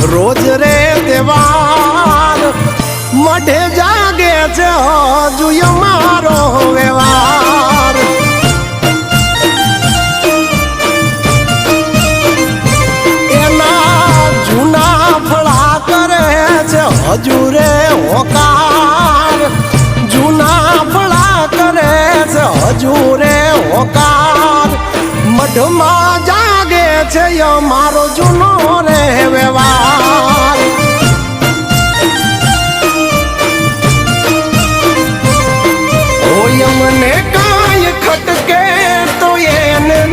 રોજ રે તહેવાર મઢે જાગે છે હજુ મારો વ્યવહાર એના જૂના ફળા કરે છે હજુ રે હોકાર જૂના ફળા કરે છે હજુ રે હોકાર મઢમાં જાગે છે મારો જૂનો